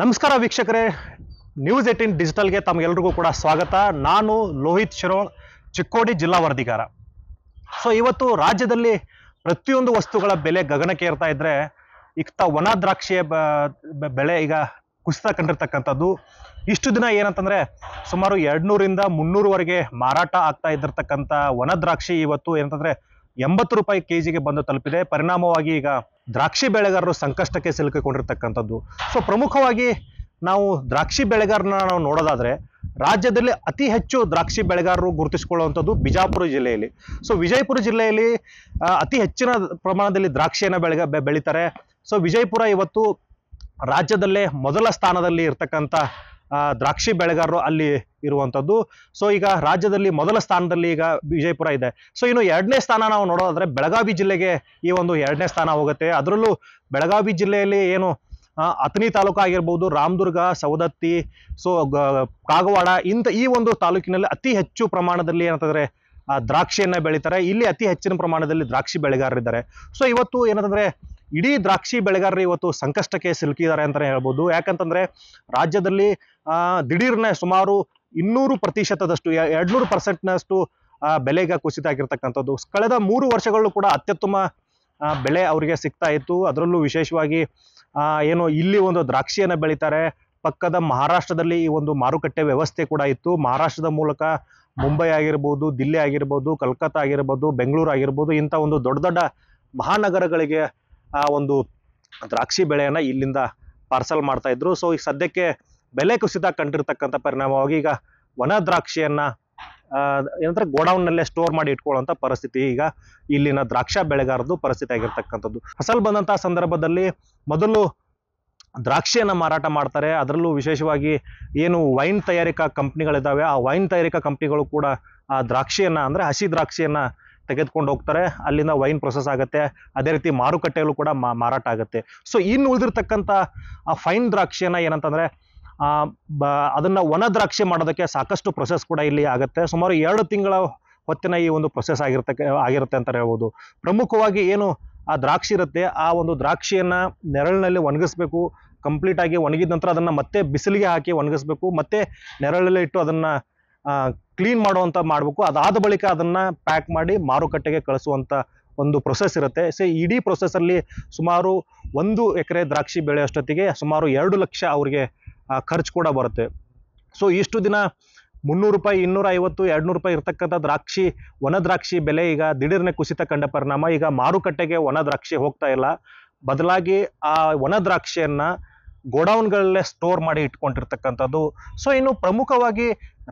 ನಮಸ್ಕಾರ ವೀಕ್ಷಕರೇ, ನ್ಯೂಸ್ 18 ಡಿಜಿಟಲ್ಗೆ ತಮಗೆಲ್ಲರಿಗೂ ಕೂಡ ಸ್ವಾಗತ. ನಾನು ಲೋಹಿತ್ ಶಿರೋಳ್, ಚಿಕ್ಕೋಡಿ ಜಿಲ್ಲಾ ವರದಿಗಾರ. ಇವತ್ತು ರಾಜ್ಯದಲ್ಲಿ ಪ್ರತಿಯೊಂದು ವಸ್ತುಗಳ ಬೆಲೆ ಗಗನಕ್ಕೆ ಏರ್ತಾ ಇದ್ರೆ, ಒಣ ದ್ರಾಕ್ಷಿಯ ಬೆಲೆ ಈಗ ಕುಸಿತ ಕಂಡಿರ್ತಕ್ಕಂಥದ್ದು. ಇಷ್ಟು ದಿನ ಏನಂತಂದ್ರೆ ಸುಮಾರು 200ರಿಂದ 300ವರೆಗೆ ಮಾರಾಟ ಆಗ್ತಾ ಇದ್ದಿರ್ತಕ್ಕಂಥ ಒಣ ದ್ರಾಕ್ಷಿ ಇವತ್ತು ಏನಂತಂದ್ರೆ 80 ರೂಪಾಯಿ ಕೆಜಿಗೆ ಬಂದು ತಲುಪಿದೆ. ಪರಿಣಾಮವಾಗಿ ಈಗ ದ್ರಾಕ್ಷಿ ಬೆಳೆಗಾರರು ಸಂಕಷ್ಟಕ್ಕೆ ಸಿಲುಕಿಕೊಂಡಿರ್ತಕ್ಕಂಥದ್ದು. ಪ್ರಮುಖವಾಗಿ ನಾವು ದ್ರಾಕ್ಷಿ ಬೆಳೆಗಾರನ ನಾವು ನೋಡೋದಾದ್ರೆ, ರಾಜ್ಯದಲ್ಲಿ ಅತಿ ಹೆಚ್ಚು ದ್ರಾಕ್ಷಿ ಬೆಳೆಗಾರರು ಗುರುತಿಸಿಕೊಳ್ಳುವಂಥದ್ದು ಬಿಜಾಪುರ ಜಿಲ್ಲೆಯಲ್ಲಿ. ವಿಜಯಪುರ ಜಿಲ್ಲೆಯಲ್ಲಿ ಅತಿ ಹೆಚ್ಚಿನ ಪ್ರಮಾಣದಲ್ಲಿ ದ್ರಾಕ್ಷಿಯನ್ನು ಬೆಳೀತಾರೆ. ವಿಜಯಪುರ ಇವತ್ತು ರಾಜ್ಯದಲ್ಲೇ ಮೊದಲ ಸ್ಥಾನದಲ್ಲಿ ಇರ್ತಕ್ಕಂಥ ದ್ರಾಕ್ಷಿ ಬೆಳೆಗಾರರು ಅಲ್ಲಿ ಇರುವಂಥದ್ದು. ಈಗ ರಾಜ್ಯದಲ್ಲಿ ಮೊದಲ ಸ್ಥಾನದಲ್ಲಿ ಈಗ ವಿಜಯಪುರ ಇದೆ. ಇನ್ನು ಎರಡನೇ ಸ್ಥಾನ ನಾವು ನೋಡೋದಾದ್ರೆ ಬೆಳಗಾವಿ ಜಿಲ್ಲೆಗೆ ಈ ಒಂದು ಎರಡನೇ ಸ್ಥಾನ ಹೋಗುತ್ತೆ. ಅದರಲ್ಲೂ ಬೆಳಗಾವಿ ಜಿಲ್ಲೆಯಲ್ಲಿ ಏನು ಅಥಣಿ ತಾಲೂಕು ಆಗಿರ್ಬೋದು, ರಾಮದುರ್ಗ, ಸವದತ್ತಿ, ಕಾಗವಾಡ ಈ ಒಂದು ತಾಲೂಕಿನಲ್ಲಿ ಅತಿ ಹೆಚ್ಚು ಪ್ರಮಾಣದಲ್ಲಿ ಏನಂತಂದ್ರೆ ದ್ರಾಕ್ಷಿಯನ್ನ ಬೆಳೀತಾರೆ. ಇಲ್ಲಿ ಅತಿ ಹೆಚ್ಚಿನ ಪ್ರಮಾಣದಲ್ಲಿ ದ್ರಾಕ್ಷಿ ಬೆಳೆಗಾರರಿದ್ದಾರೆ. ಇವತ್ತು ಏನಂತಂದ್ರೆ ಇಡೀ ದ್ರಾಕ್ಷಿ ಬೆಳೆಗಾರರು ಇವತ್ತು ಸಂಕಷ್ಟಕ್ಕೆ ಸಿಲುಕಿದ್ದಾರೆ ಅಂತಾನೆ ಹೇಳ್ಬೋದು. ಯಾಕಂತಂದ್ರೆ ರಾಜ್ಯದಲ್ಲಿ ದಿಢೀರ್ನೆ ಸುಮಾರು 200%, 200%ನಷ್ಟು ಬೆಲೆಗೆ ಕುಸಿತ ಆಗಿರ್ತಕ್ಕಂಥದ್ದು. ಕಳೆದ 3 ವರ್ಷಗಳು ಕೂಡ ಅತ್ಯುತ್ತಮ ಬೆಲೆ ಅವರಿಗೆ ಸಿಗ್ತಾ ಇತ್ತು. ಅದರಲ್ಲೂ ವಿಶೇಷವಾಗಿ ಏನು ಇಲ್ಲಿ ಒಂದು ದ್ರಾಕ್ಷಿಯನ್ನು ಬೆಳೀತಾರೆ. ಪಕ್ಕದ ಮಹಾರಾಷ್ಟ್ರದಲ್ಲಿ ಈ ಒಂದು ಮಾರುಕಟ್ಟೆ ವ್ಯವಸ್ಥೆ ಕೂಡ ಇತ್ತು. ಮಹಾರಾಷ್ಟ್ರದ ಮೂಲಕ ಮುಂಬೈ ಆಗಿರ್ಬೋದು, ದಿಲ್ಲಿ ಆಗಿರ್ಬೋದು, ಕಲ್ಕತ್ತಾ ಆಗಿರ್ಬೋದು, ಬೆಂಗಳೂರು ಆಗಿರ್ಬೋದು, ಇಂಥ ಒಂದು ದೊಡ್ಡ ದೊಡ್ಡ ಮಹಾನಗರಗಳಿಗೆ ಒಂದು ದ್ರಾಕ್ಷಿ ಬೆಳೆಯನ್ನ ಇಲ್ಲಿಂದ ಪಾರ್ಸಲ್ ಮಾಡ್ತಾ ಇದ್ರು. ಈಗ ಸದ್ಯಕ್ಕೆ ಬೆಲೆ ಕುಸಿತ ಕಂಡಿರ್ತಕ್ಕಂಥ ಪರಿಣಾಮವಾಗಿ ಈಗ ಒಣ ದ್ರಾಕ್ಷಿಯನ್ನ ಏನಂದ್ರೆ ಗೋಡೌನ್ ನಲ್ಲೇ ಸ್ಟೋರ್ ಮಾಡಿ ಇಟ್ಕೊಳ್ಳುವಂತ ಪರಿಸ್ಥಿತಿ ಈಗ ಇಲ್ಲಿನ ದ್ರಾಕ್ಷಾ ಬೆಳೆಗಾರದು ಪರಿಸ್ಥಿತಿ ಆಗಿರ್ತಕ್ಕಂಥದ್ದು. ಫಸಲ್ ಬಂದಂತಹ ಸಂದರ್ಭದಲ್ಲಿ ಮೊದಲು ದ್ರಾಕ್ಷಿಯನ್ನ ಮಾರಾಟ ಮಾಡ್ತಾರೆ. ಅದರಲ್ಲೂ ವಿಶೇಷವಾಗಿ ಏನು ವೈನ್ ತಯಾರಿಕಾ ಕಂಪ್ನಿಗಳಿದಾವೆ, ಆ ವೈನ್ ತಯಾರಿಕಾ ಕಂಪ್ನಿಗಳು ಕೂಡ ಆ ದ್ರಾಕ್ಷಿಯನ್ನ ಅಂದ್ರೆ ಹಸಿ ದ್ರಾಕ್ಷಿಯನ್ನ ತೆಗೆದುಕೊಂಡು ಹೋಗ್ತಾರೆ. ಅಲ್ಲಿಂದ ವೈನ್ ಪ್ರೊಸೆಸ್ ಆಗುತ್ತೆ. ಅದೇ ರೀತಿ ಮಾರುಕಟ್ಟೆಯಲ್ಲೂ ಕೂಡ ಮಾರಾಟ ಆಗುತ್ತೆ. ಇನ್ನು ಉಳಿದಿರ್ತಕ್ಕಂಥ ಆ ಫೈನ್ ದ್ರಾಕ್ಷಿಯನ್ನ ಏನಂತಂದ್ರೆ ಅದನ್ನ ಒಣ ದ್ರಾಕ್ಷಿ ಮಾಡೋದಕ್ಕೆ ಸಾಕಷ್ಟು ಪ್ರೊಸೆಸ್ ಕೂಡ ಇಲ್ಲಿ ಆಗುತ್ತೆ. ಸುಮಾರು 2 ತಿಂಗಳ ಹೊತ್ತಿನ ಈ ಒಂದು ಪ್ರೊಸೆಸ್ ಆಗಿರುತ್ತೆ ಅಂತ ಹೇಳ್ಬೋದು. ಪ್ರಮುಖವಾಗಿ ಏನು ಆ ದ್ರಾಕ್ಷಿ ಇರುತ್ತೆ, ಆ ಒಂದು ದ್ರಾಕ್ಷಿಯನ್ನ ನೆರಳಿನಲ್ಲಿ ಒಣಗಿಸ್ಬೇಕು. ಕಂಪ್ಲೀಟ್ ಆಗಿ ಒಣಗಿದ ನಂತರ ಅದನ್ನ ಮತ್ತೆ ಬಿಸಿಲಿಗೆ ಹಾಕಿ ಒಣಗಿಸ್ಬೇಕು. ಮತ್ತೆ ನೆರಳಲ್ಲಿ ಇಟ್ಟು ಅದನ್ನ ಕ್ಲೀನ್ ಮಾಡಬೇಕು. ಅದಾದ ಬಳಿಕ ಅದನ್ನ ಪ್ಯಾಕ್ ಮಾಡಿ ಮಾರುಕಟ್ಟೆಗೆ ಕಳಿಸುವಂತ ಒಂದು ಪ್ರೊಸೆಸ್ ಇರುತ್ತೆ. ಇಡೀ ಪ್ರೊಸೆಸ್ ಅಲ್ಲಿ ಸುಮಾರು 1 ಎಕರೆ ದ್ರಾಕ್ಷಿ ಬೆಳೆಯೋಷ್ಟೊತ್ತಿಗೆ ಸುಮಾರು 2 ಲಕ್ಷ ಅವರಿಗೆ ಖರ್ಚು ಕೂಡ ಬರುತ್ತೆ. ಇಷ್ಟು ದಿನ 300 ರೂಪಾಯಿ, 250, 200 ರೂಪಾಯಿ ಇರ್ತಕ್ಕಂಥ ಒಣ ದ್ರಾಕ್ಷಿ ಬೆಲೆ ಈಗ ದಿಢೀರ್ನೆ ಕುಸಿತ ಕಂಡ ಪರಿಣಾಮ ಈಗ ಮಾರುಕಟ್ಟೆಗೆ ಒಣ ದ್ರಾಕ್ಷಿ ಹೋಗ್ತಾ ಇಲ್ಲ. ಬದಲಾಗಿ ಆ ಒಣ ದ್ರಾಕ್ಷಿಯನ್ನ ಗೋಡೌನ್ಗಳಲ್ಲೇ ಸ್ಟೋರ್ ಮಾಡಿ ಇಟ್ಕೊಂಡಿರ್ತಕ್ಕಂಥದ್ದು. ಇನ್ನು ಪ್ರಮುಖವಾಗಿ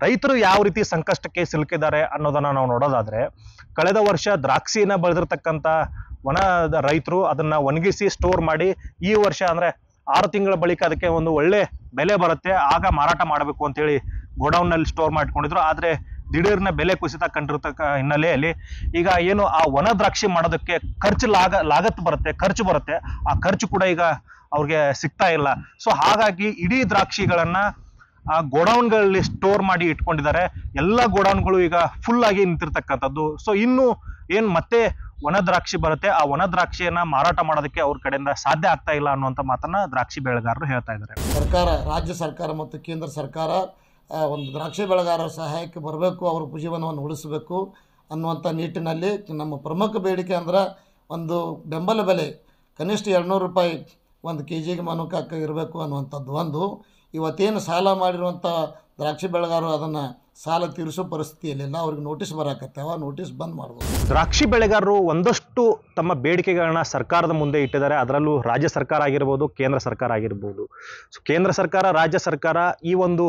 ರೈತರು ಯಾವ ರೀತಿ ಸಂಕಷ್ಟಕ್ಕೆ ಸಿಲುಕಿದ್ದಾರೆ ಅನ್ನೋದನ್ನ ನಾವು ನೋಡೋದಾದ್ರೆ, ಕಳೆದ ವರ್ಷ ದ್ರಾಕ್ಷಿನ ಬೆಳೆದಿರ್ತಕ್ಕಂಥ ಒಣ ರೈತರು ಅದನ್ನ ಒಣಗಿಸಿ ಸ್ಟೋರ್ ಮಾಡಿ ಈ ವರ್ಷ ಅಂದ್ರೆ 6 ತಿಂಗಳ ಬಳಿಕ ಅದಕ್ಕೆ ಒಂದು ಒಳ್ಳೆ ಬೆಲೆ ಬರುತ್ತೆ, ಆಗ ಮಾರಾಟ ಮಾಡಬೇಕು ಅಂತೇಳಿ ಗೋಡೌನ್ ನಲ್ಲಿ ಸ್ಟೋರ್ ಮಾಡ್ಕೊಂಡಿದ್ರು. ಆದ್ರೆ ದಿಢೀರ್ನ ಬೆಲೆ ಕುಸಿತ ಕಂಡಿರ್ತಕ್ಕ ಹಿನ್ನೆಲೆಯಲ್ಲಿ ಈಗ ಏನು ಆ ಒಣ ದ್ರಾಕ್ಷಿ ಮಾಡೋದಕ್ಕೆ ಖರ್ಚು ಬರುತ್ತೆ. ಆ ಖರ್ಚು ಕೂಡ ಈಗ ಅವ್ರಿಗೆ ಸಿಗ್ತಾ ಇಲ್ಲ. ಹಾಗಾಗಿ ಇಡೀ ದ್ರಾಕ್ಷಿಗಳನ್ನ ಆ ಗೋಡೌನ್ಗಳಲ್ಲಿ ಸ್ಟೋರ್ ಮಾಡಿ ಇಟ್ಕೊಂಡಿದ್ದಾರೆ. ಎಲ್ಲ ಗೋಡೌನ್ಗಳು ಈಗ ಫುಲ್ ಆಗಿ ನಿಂತಿರ್ತಕ್ಕಂಥದ್ದು. ಇನ್ನು ಏನ್ ಮತ್ತೆ ಒಣ ದ್ರಾಕ್ಷಿ ಬರುತ್ತೆ, ಆ ಒಣ ದ್ರಾಕ್ಷಿಯನ್ನ ಮಾರಾಟ ಮಾಡೋದಕ್ಕೆ ಅವ್ರ ಕಡೆಯಿಂದ ಸಾಧ್ಯ ಆಗ್ತಾ ಇಲ್ಲ ಅನ್ನುವಂತ ಮಾತನ್ನ ದ್ರಾಕ್ಷಿ ಬೆಳೆಗಾರರು ಹೇಳ್ತಾ ಇದ್ದಾರೆ. ರಾಜ್ಯ ಸರ್ಕಾರ ಮತ್ತು ಕೇಂದ್ರ ಸರ್ಕಾರ ಒಂದು ದ್ರಾಕ್ಷಿ ಬೆಳೆಗಾರರ ಸಹಾಯಕ್ಕೆ ಬರಬೇಕು, ಅವ್ರ ಜೀವನವನ್ನು ಉಳಿಸಬೇಕು ಅನ್ನುವಂಥ ನಿಟ್ಟಿನಲ್ಲಿ ನಮ್ಮ ಪ್ರಮುಖ ಬೇಡಿಕೆ ಅಂದ್ರೆ ಒಂದು ಬೆಂಬಲ ಬೆಲೆ ಕನಿಷ್ಠ 200 ರೂಪಾಯಿ ಒಂದು ಕೆಜಿಗೆ ಮನುಕಕ್ಕೆ ಇರಬೇಕು ಅನ್ನುವಂಥದ್ದು ಒಂದು. ಇವತ್ತೇನು ಸಾಲ ಮಾಡಿರುವಂಥ ದ್ರಾಕ್ಷಿ ಬೆಳೆಗಾರರು ಅದನ್ನು ಸಾಲ ತೀರಿಸೋ ಪರಿಸ್ಥಿತಿಯಲ್ಲಿಲ್ಲ. ಅವ್ರಿಗೆ ನೋಟಿಸ್ ಬರಾಕತ್ತಾವ, ನೋಟಿಸ್ ಬಂದ್ ಮಾಡ್ಬೋದು. ದ್ರಾಕ್ಷಿ ಬೆಳೆಗಾರರು ಒಂದಷ್ಟು ತಮ್ಮ ಬೇಡಿಕೆಗಳನ್ನ ಸರ್ಕಾರದ ಮುಂದೆ ಇಟ್ಟಿದ್ದಾರೆ. ಅದರಲ್ಲೂ ರಾಜ್ಯ ಸರ್ಕಾರ ಆಗಿರ್ಬೋದು, ಕೇಂದ್ರ ಸರ್ಕಾರ ಆಗಿರ್ಬೋದು. ಕೇಂದ್ರ ಸರ್ಕಾರ, ರಾಜ್ಯ ಸರ್ಕಾರ ಈ ಒಂದು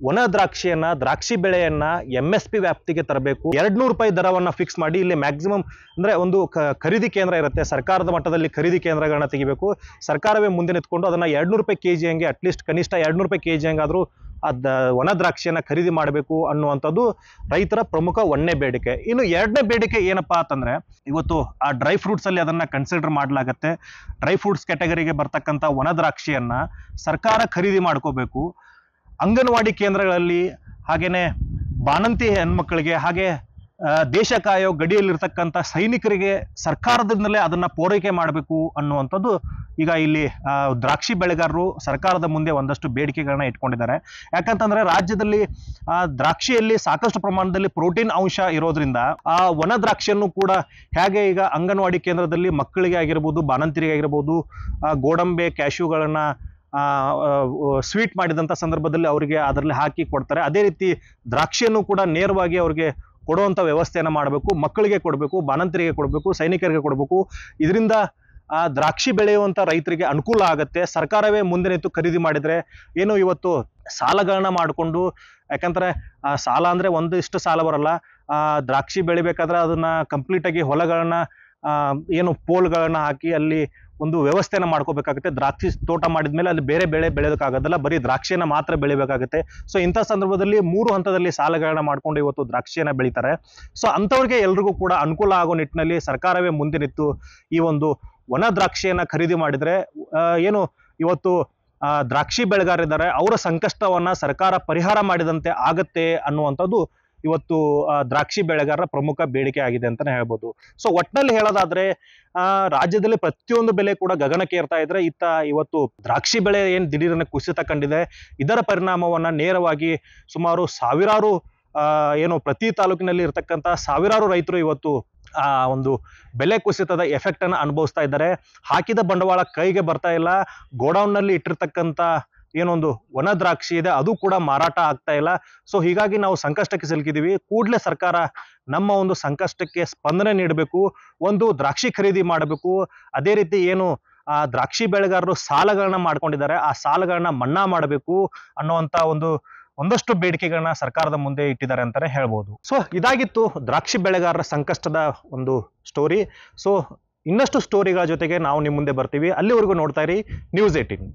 ಒಣ ದ್ರಾಕ್ಷಿ ಬೆಳೆಯನ್ನ MSP ವ್ಯಾಪ್ತಿಗೆ ತರಬೇಕು. 200 ರೂಪಾಯಿ ದರವನ್ನ ಫಿಕ್ಸ್ ಮಾಡಿ ಇಲ್ಲಿ ಮ್ಯಾಕ್ಸಿಮಮ್ ಅಂದ್ರೆ ಒಂದು ಖರೀದಿ ಕೇಂದ್ರ ಇರುತ್ತೆ, ಸರ್ಕಾರದ ಮಟ್ಟದಲ್ಲಿ ಖರೀದಿ ಕೇಂದ್ರಗಳನ್ನ ತೆಗಿಬೇಕು. ಸರ್ಕಾರವೇ ಮುಂದೆ ನಿಂತ್ಕೊಂಡು ಅದನ್ನ 200 ರೂಪಾಯಿ ಕೆಜಿ ಹಂಗೆ ಅಟ್ಲೀಸ್ಟ್ ಕನಿಷ್ಠ 200 ರೂಪಾಯಿ ಕೆಜಿ ಹಂಗಾದ್ರೂ ಒಣ ದ್ರಾಕ್ಷಿಯನ್ನ ಖರೀದಿ ಮಾಡಬೇಕು ಅನ್ನುವಂಥದ್ದು ರೈತರ ಪ್ರಮುಖ 1ನೇ ಬೇಡಿಕೆ. ಇನ್ನು 2ನೇ ಬೇಡಿಕೆ ಏನಪ್ಪಾ ಅಂತಂದ್ರೆ, ಇವತ್ತು ಆ ಡ್ರೈ ಫ್ರೂಟ್ಸ್ ಅಲ್ಲಿ ಅದನ್ನ ಕನ್ಸಿಡರ್ ಮಾಡಲಾಗತ್ತೆ. ಡ್ರೈ ಫ್ರೂಟ್ಸ್ ಕ್ಯಾಟಗರಿಗೆ ಬರ್ತಕ್ಕಂಥ ಒಣ ದ್ರಾಕ್ಷಿಯನ್ನ ಸರ್ಕಾರ ಖರೀದಿ ಮಾಡ್ಕೋಬೇಕು. ಅಂಗನವಾಡಿ ಕೇಂದ್ರಗಳಲ್ಲಿ ಹಾಗೇನೆ ಬಾಣಂತಿ ಹೆಣ್ಮಕ್ಳಿಗೆ ಹಾಗೆ ದೇಶ ಕಾಯೋ ಗಡಿಯಲ್ಲಿರ್ತಕ್ಕಂಥ ಸೈನಿಕರಿಗೆ ಸರ್ಕಾರದಿಂದಲೇ ಅದನ್ನ ಪೂರೈಕೆ ಮಾಡಬೇಕು ಅನ್ನುವಂಥದ್ದು ಈಗ ಇಲ್ಲಿ ದ್ರಾಕ್ಷಿ ಬೆಳೆಗಾರರು ಸರ್ಕಾರದ ಮುಂದೆ ಒಂದಷ್ಟು ಬೇಡಿಕೆಗಳನ್ನ ಇಟ್ಕೊಂಡಿದ್ದಾರೆ. ಯಾಕಂತಂದ್ರೆ ರಾಜ್ಯದಲ್ಲಿ ದ್ರಾಕ್ಷಿಯಲ್ಲಿ ಸಾಕಷ್ಟು ಪ್ರಮಾಣದಲ್ಲಿ ಪ್ರೋಟೀನ್ ಅಂಶ ಇರೋದ್ರಿಂದ ಆ ಒಣ ದ್ರಾಕ್ಷಿಯನ್ನು ಕೂಡ ಹೇಗೆ ಈಗ ಅಂಗನವಾಡಿ ಕೇಂದ್ರದಲ್ಲಿ ಮಕ್ಕಳಿಗೆ ಆಗಿರ್ಬೋದು, ಬಾಣಂತಿರಿಗೆ ಆಗಿರ್ಬೋದು, ಗೋಡಂಬೆ ಕ್ಯಾಶ್ಯೂಗಳನ್ನ ಸ್ವೀಟ್ ಮಾಡಿದಂಥ ಸಂದರ್ಭದಲ್ಲಿ ಅವರಿಗೆ ಅದರಲ್ಲಿ ಹಾಕಿ ಕೊಡ್ತಾರೆ. ಅದೇ ರೀತಿ ದ್ರಾಕ್ಷಿಯನ್ನು ಕೂಡ ನೇರವಾಗಿ ಅವರಿಗೆ ಕೊಡುವಂಥ ವ್ಯವಸ್ಥೆಯನ್ನು ಮಾಡಬೇಕು. ಮಕ್ಕಳಿಗೆ ಕೊಡಬೇಕು, ಬಾಣಂತಿರಿಗೆ ಕೊಡಬೇಕು, ಸೈನಿಕರಿಗೆ ಕೊಡಬೇಕು. ಇದರಿಂದ ದ್ರಾಕ್ಷಿ ಬೆಳೆಯುವಂಥ ರೈತರಿಗೆ ಅನುಕೂಲ ಆಗುತ್ತೆ. ಸರ್ಕಾರವೇ ಮುಂದೆ ನಿಂತು ಖರೀದಿ ಮಾಡಿದರೆ ಏನು ಇವತ್ತು ಸಾಲಗಳನ್ನ ಮಾಡಿಕೊಂಡು, ಯಾಕಂದ್ರೆ ಸಾಲ ಅಂದರೆ ಒಂದಿಷ್ಟು ಸಾಲ ಬರಲ್ಲ. ದ್ರಾಕ್ಷಿ ಬೆಳಿಬೇಕಾದ್ರೆ ಅದನ್ನ ಕಂಪ್ಲೀಟಾಗಿ ಹೊಲಗಳನ್ನ ಏನು ಪೋಲ್ಗಳನ್ನ ಹಾಕಿ ಅಲ್ಲಿ ಒಂದು ವ್ಯವಸ್ಥೆನ ಮಾಡ್ಕೋಬೇಕಾಗುತ್ತೆ. ದ್ರಾಕ್ಷಿ ತೋಟ ಮಾಡಿದ್ಮೇಲೆ ಅಲ್ಲಿ ಬೇರೆ ಬೆಳೆ ಬೆಳೆಯೋದಕ್ಕಾಗೋದಿಲ್ಲ, ಬರೀ ದ್ರಾಕ್ಷಿಯನ್ನ ಮಾತ್ರ ಬೆಳಿಬೇಕಾಗುತ್ತೆ. ಸೊ ಇಂಥ ಸಂದರ್ಭದಲ್ಲಿ 3 ಹಂತದಲ್ಲಿ ಸಾಲಗಳನ್ನ ಮಾಡ್ಕೊಂಡು ಇವತ್ತು ದ್ರಾಕ್ಷಿಯನ್ನ ಬೆಳೀತಾರೆ. ಸೊ ಅಂಥವ್ರಿಗೆ ಎಲ್ರಿಗೂ ಕೂಡ ಅನುಕೂಲ ಆಗೋ ನಿಟ್ಟಿನಲ್ಲಿ ಸರ್ಕಾರವೇ ಮುಂದೆ ನಿಂತು ಈ ಒಂದು ಒಣ ದ್ರಾಕ್ಷಿಯನ್ನ ಖರೀದಿ ಮಾಡಿದ್ರೆ ಏನು ಇವತ್ತು ದ್ರಾಕ್ಷಿ ಬೆಳೆಗಾರಿದ್ದಾರೆ ಅವರ ಸಂಕಷ್ಟವನ್ನ ಸರ್ಕಾರ ಪರಿಹಾರ ಮಾಡಿದಂತೆ ಆಗತ್ತೆ ಅನ್ನುವಂಥದ್ದು ಇವತ್ತು ದ್ರಾಕ್ಷಿ ಬೆಳೆಗಾರರ ಪ್ರಮುಖ ಬೇಡಿಕೆ ಆಗಿದೆ ಅಂತಾನೆ ಹೇಳ್ಬೋದು. ಸೊ ಒಟ್ಟಿನಲ್ಲಿ ಹೇಳೋದಾದ್ರೆ ರಾಜ್ಯದಲ್ಲಿ ಪ್ರತಿಯೊಂದು ಬೆಲೆ ಕೂಡ ಗಗನಕ್ಕೆ ಏರ್ತಾ ಇದ್ರೆ, ಇತ್ತ ಇವತ್ತು ದ್ರಾಕ್ಷಿ ಬೆಳೆ ಏನ್ ದಿಢೀರನೆ ಕುಸಿತ ಕಂಡಿದೆ. ಇದರ ಪರಿಣಾಮವನ್ನ ನೇರವಾಗಿ ಸುಮಾರು ಸಾವಿರಾರು ಏನು ಪ್ರತಿ ತಾಲೂಕಿನಲ್ಲಿ ಇರ್ತಕ್ಕಂಥ ಸಾವಿರಾರು ರೈತರು ಇವತ್ತು ಒಂದು ಬೆಲೆ ಕುಸಿತದ ಎಫೆಕ್ಟ್ ಅನ್ನು ಅನುಭವಿಸ್ತಾ ಇದ್ದಾರೆ. ಹಾಕಿದ ಬಂಡವಾಳ ಕೈಗೆ ಬರ್ತಾ ಇಲ್ಲ. ಗೋಡೌನ್ ನಲ್ಲಿ ಇಟ್ಟಿರ್ತಕ್ಕಂಥ ಏನೊಂದು ಒಣ ದ್ರಾಕ್ಷಿ ಇದೆ ಅದು ಕೂಡ ಮಾರಾಟ ಆಗ್ತಾ ಇಲ್ಲ. ಸೊ ಹೀಗಾಗಿ ನಾವು ಸಂಕಷ್ಟಕ್ಕೆ ಸಿಲುಕಿದೀವಿ. ಕೂಡಲೇ ಸರ್ಕಾರ ನಮ್ಮ ಒಂದು ಸಂಕಷ್ಟಕ್ಕೆ ಸ್ಪಂದನೆ ನೀಡಬೇಕು, ಒಂದು ದ್ರಾಕ್ಷಿ ಖರೀದಿ ಮಾಡಬೇಕು. ಅದೇ ರೀತಿ ಏನು ದ್ರಾಕ್ಷಿ ಬೆಳೆಗಾರರು ಸಾಲಗಳನ್ನ ಮಾಡ್ಕೊಂಡಿದ್ದಾರೆ ಆ ಸಾಲಗಳನ್ನ ಮನ್ನಾ ಮಾಡಬೇಕು ಅನ್ನುವಂತ ಒಂದಷ್ಟು ಬೇಡಿಕೆಗಳನ್ನ ಸರ್ಕಾರದ ಮುಂದೆ ಇಟ್ಟಿದ್ದಾರೆ ಅಂತಾನೆ ಹೇಳ್ಬೋದು. ಸೊ ಇದಾಗಿತ್ತು ದ್ರಾಕ್ಷಿ ಬೆಳೆಗಾರರ ಸಂಕಷ್ಟದ ಒಂದು ಸ್ಟೋರಿ. ಸೊ ಇನ್ನಷ್ಟು ಸ್ಟೋರಿಗಳ ಜೊತೆಗೆ ನಾವು ನಿಮ್ಮ ಮುಂದೆ ಬರ್ತೀವಿ. ಅಲ್ಲಿವರೆಗೂ ನೋಡ್ತಾ ಇರಿ News 18.